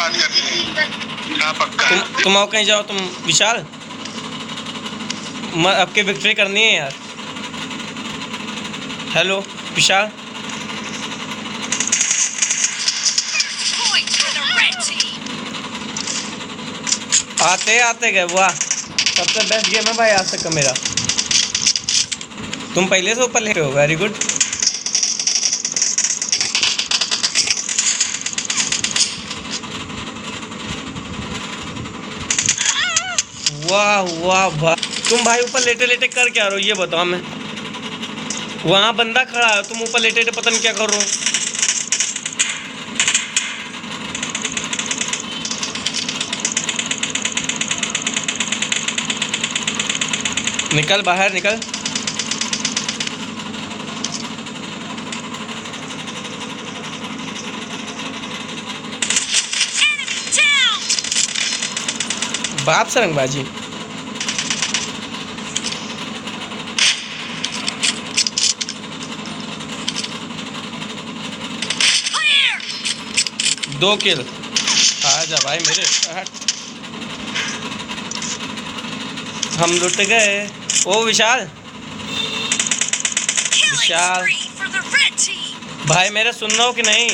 बात करनी है। हाँ पक्का। तुम आओ कहीं जाओ तुम विशाल, अब के विक्ट्री करनी है यार। हेलो विशाल, आते आते गए। वाह, सबसे बेस्ट गेम है भाई आज तक का मेरा। तुम पहले से ऊपर ले रहे हो, वेरी गुड। वाह वाह भाई, तुम भाई ऊपर लेटे लेटे कर क्या रहे हो ये बताओ। मैं वहाँ बंदा खड़ा है, तुम ऊपर लेटे लेटे पता नहीं क्या कर रहे हो। निकल बाहर निकल। बाप से रंगबाजी। दो किल। आजा भाई मेरे, हम लुट गए। ओ विशाल, विशाल भाई मेरे सुन रहे हो कि नहीं?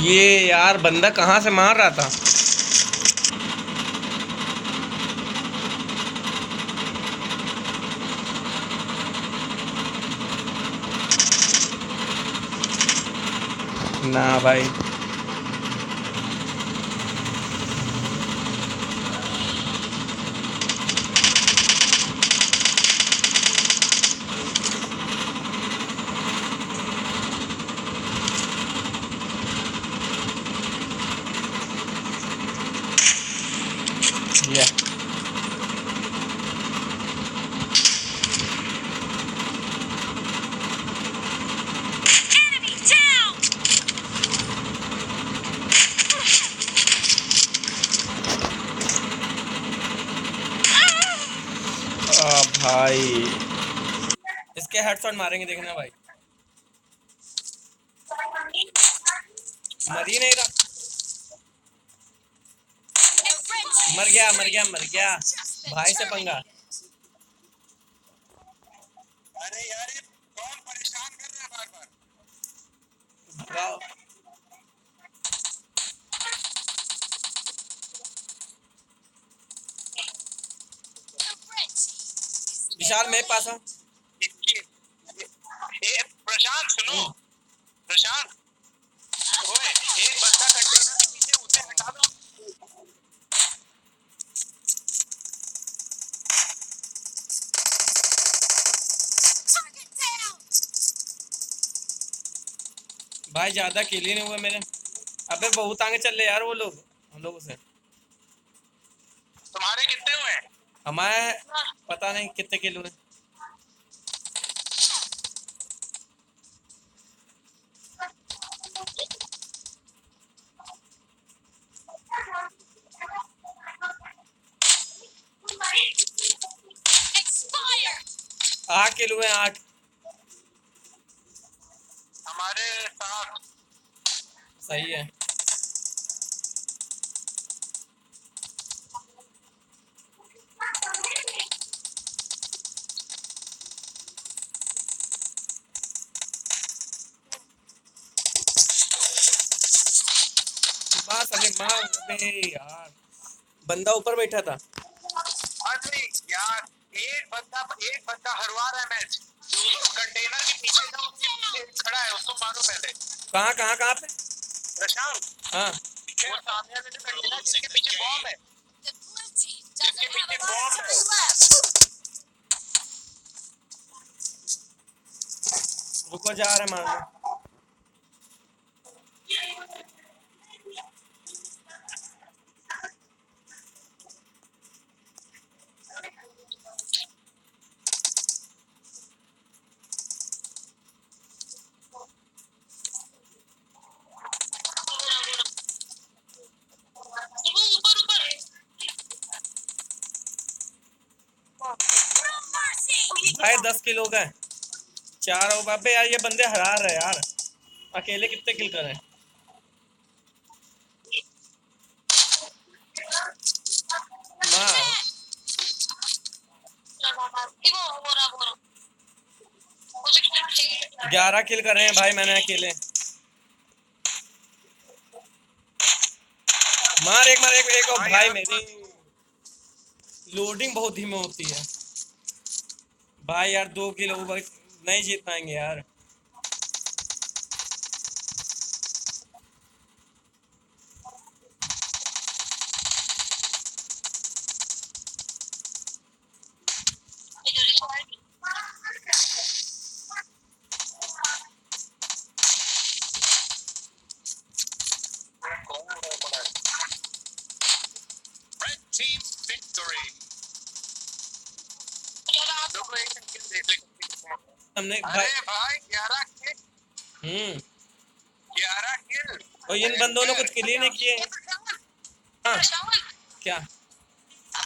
ये यार बंदा कहाँ से मार रहा था? ना भाई, ये भाई इसके हेडशॉट मारेंगे, देखना भाई। मर ही नहीं रहा। मर गया मर गया मर गया भाई से पंगा। अरे यार ये कौन परेशान कर रहा है बार बार। भगाओ। विशाल मेरे पास आओ। प्रशांत सुनो, प्रशांत ओए एक बंदा कंटेनर के पीछे, उसे हटा दो। भाई ज्यादा किल ही नहीं हुए मेरे। अबे बहुत आगे चल रहे यार वो लोग हम लोगों से। तुम्हारे कितने हुए? हमारे पता नहीं कितने किल हुए। आठ किल हुए, 8। हमारे 7। सही है। बस अरे मार बे यार, बंदा ऊपर बैठा था। अरे यार एक बंदा हरवा रहा है मैच। कंटेनर के पीछे ना, उसके पीछे खड़ा है, उसको मारो पहले। कहाँ कहाँ कहाँ पे? प्रशांत हाँ वो सामने वाले कंटेनर जिसके पीछे बॉम्ब है, जिसके पीछे बॉम्ब है। रुको जा रहे मारने। 10 किल हो गए। 4 हो गए यार, ये बंदे हरा रहे हैं यार। अकेले कितने किल कर रहे हैं? मार। 11 किल कर रहे हैं भाई मैंने अकेले। मार एक, मार एक और भाई। मेरी लोडिंग बहुत धीमी होती है भाई यार। 2 किल हो गए, नहीं जीत पाएंगे यार। Red team victory. देखो एक किल देख ले। हमने अरे भाई। भाई 11 किल, 11 किल। और इन बंदों ने कुछ किल ही नहीं किए। हाँ क्या?